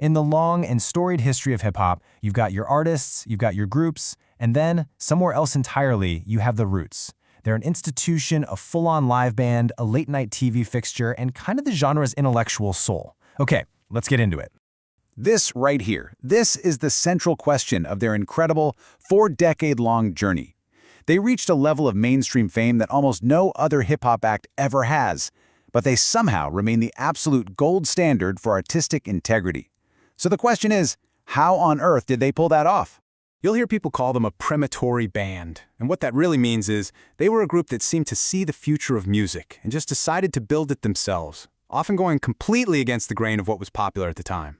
In the long and storied history of hip-hop, you've got your artists, you've got your groups, and then, somewhere else entirely, you have the roots. They're an institution, a full-on live band, a late-night TV fixture, and kind of the genre's intellectual soul. Okay, let's get into it. This right here, this is the central question of their incredible 4-decade-long journey. They reached a level of mainstream fame that almost no other hip-hop act ever has, but they somehow remain the absolute gold standard for artistic integrity. So the question is, how on earth did they pull that off? You'll hear people call them a premonitory band, and what that really means is they were a group that seemed to see the future of music and just decided to build it themselves, often going completely against the grain of what was popular at the time.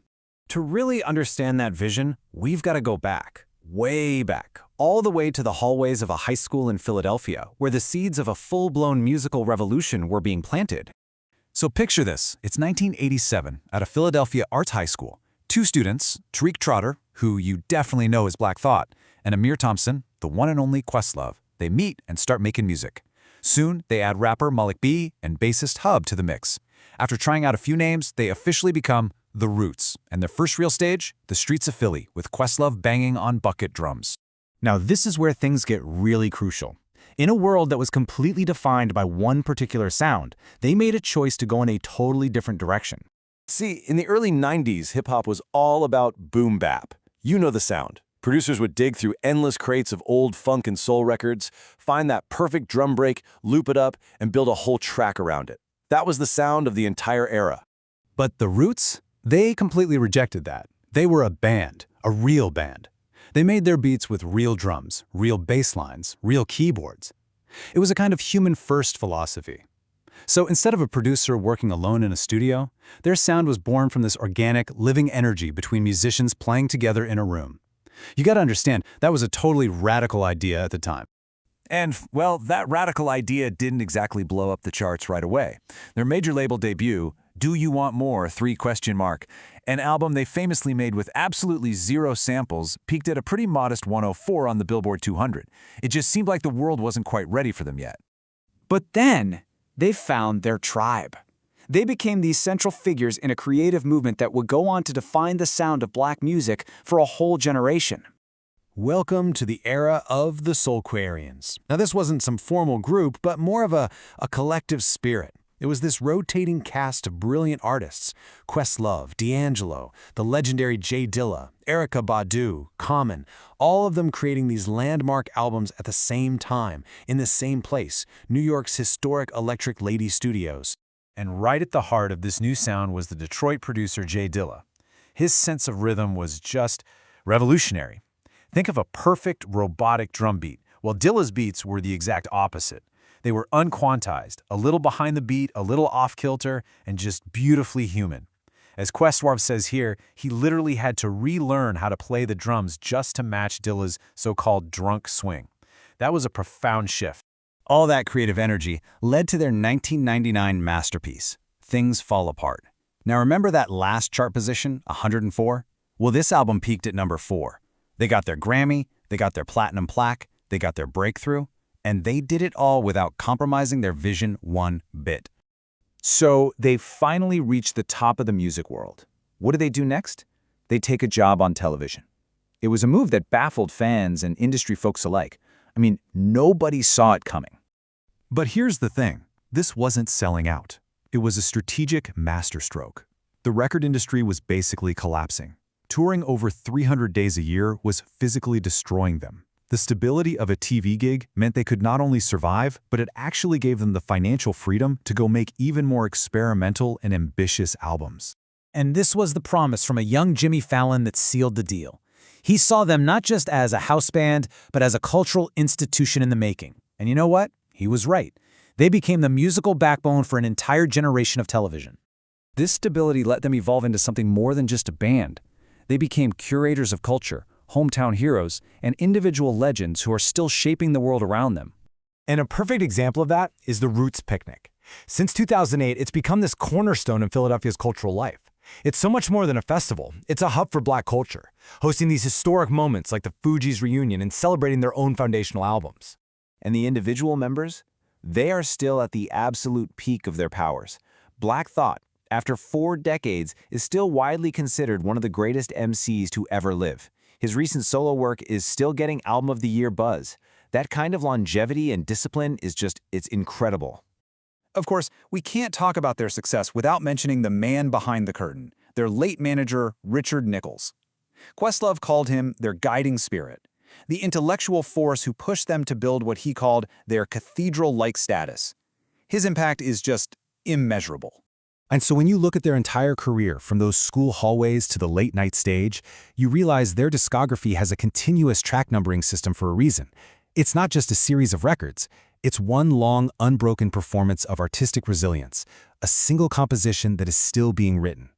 To really understand that vision, we've got to go back, way back, all the way to the hallways of a high school in Philadelphia, where the seeds of a full-blown musical revolution were being planted. So picture this, it's 1987 at a Philadelphia arts high school. Two students, Tariq Trotter, who you definitely know as Black Thought, and Amir Thompson, the one and only Questlove, they meet and start making music. Soon, they add rapper Malik B and bassist Hub to the mix. After trying out a few names, they officially become The Roots, and their first real stage, the streets of Philly, with Questlove banging on bucket drums. Now this is where things get really crucial. In a world that was completely defined by one particular sound, they made a choice to go in a totally different direction. See, in the early 90s, hip-hop was all about boom bap. You know the sound. Producers would dig through endless crates of old funk and soul records, find that perfect drum break, loop it up, and build a whole track around it. That was the sound of the entire era. But the Roots? They completely rejected that. They were a band, a real band. They made their beats with real drums, real bass lines, real keyboards. It was a kind of human-first philosophy. So instead of a producer working alone in a studio, their sound was born from this organic, living energy between musicians playing together in a room. You gotta understand, that was a totally radical idea at the time. And, well, that radical idea didn't exactly blow up the charts right away. Their major label debut, Do You Want More? An album they famously made with absolutely zero samples, peaked at a pretty modest 104 on the Billboard 200. It just seemed like the world wasn't quite ready for them yet. But then, they found their tribe. They became these central figures in a creative movement that would go on to define the sound of black music for a whole generation. Welcome to the era of the Soulquarians. Now this wasn't some formal group, but more of a collective spirit. It was this rotating cast of brilliant artists, Questlove, D'Angelo, the legendary Jay Dilla, Erykah Badu, Common, all of them creating these landmark albums at the same time, in the same place, New York's historic Electric Lady Studios. And right at the heart of this new sound was the Detroit producer Jay Dilla. His sense of rhythm was just revolutionary. Think of a perfect robotic drum beat. Well, Dilla's beats were the exact opposite. They were unquantized, a little behind the beat, a little off-kilter, and just beautifully human. As Questlove says here, he literally had to relearn how to play the drums just to match Dilla's so-called drunk swing. That was a profound shift. All that creative energy led to their 1999 masterpiece, Things Fall Apart. Now remember that last chart position, 104? Well, this album peaked at number 4. They got their Grammy, they got their platinum plaque, they got their breakthrough, and they did it all without compromising their vision one bit. So they finally reached the top of the music world. What do they do next? They take a job on television. It was a move that baffled fans and industry folks alike. I mean, nobody saw it coming. But here's the thing. This wasn't selling out. It was a strategic masterstroke. The record industry was basically collapsing. Touring over 300 days a year was physically destroying them. The stability of a TV gig meant they could not only survive, but it actually gave them the financial freedom to go make even more experimental and ambitious albums. And this was the promise from a young Jimmy Fallon that sealed the deal. He saw them not just as a house band, but as a cultural institution in the making. And you know what? He was right. They became the musical backbone for an entire generation of television. This stability let them evolve into something more than just a band. They became curators of culture, hometown heroes, and individual legends who are still shaping the world around them. And a perfect example of that is the Roots Picnic. Since 2008, it's become this cornerstone in Philadelphia's cultural life. It's so much more than a festival. It's a hub for black culture, hosting these historic moments like the Fugees reunion and celebrating their own foundational albums. And the individual members? They are still at the absolute peak of their powers. Black Thought, after 4 decades, is still widely considered one of the greatest MCs to ever live. His recent solo work is still getting Album of the Year buzz. That kind of longevity and discipline is it's incredible. Of course, we can't talk about their success without mentioning the man behind the curtain, their late manager, Richard Nichols. Questlove called him their guiding spirit, the intellectual force who pushed them to build what he called their cathedral-like status. His impact is just immeasurable. And so when you look at their entire career, from those school hallways to the late-night stage, you realize their discography has a continuous track numbering system for a reason. It's not just a series of records. It's one long, unbroken performance of artistic resilience, a single composition that is still being written.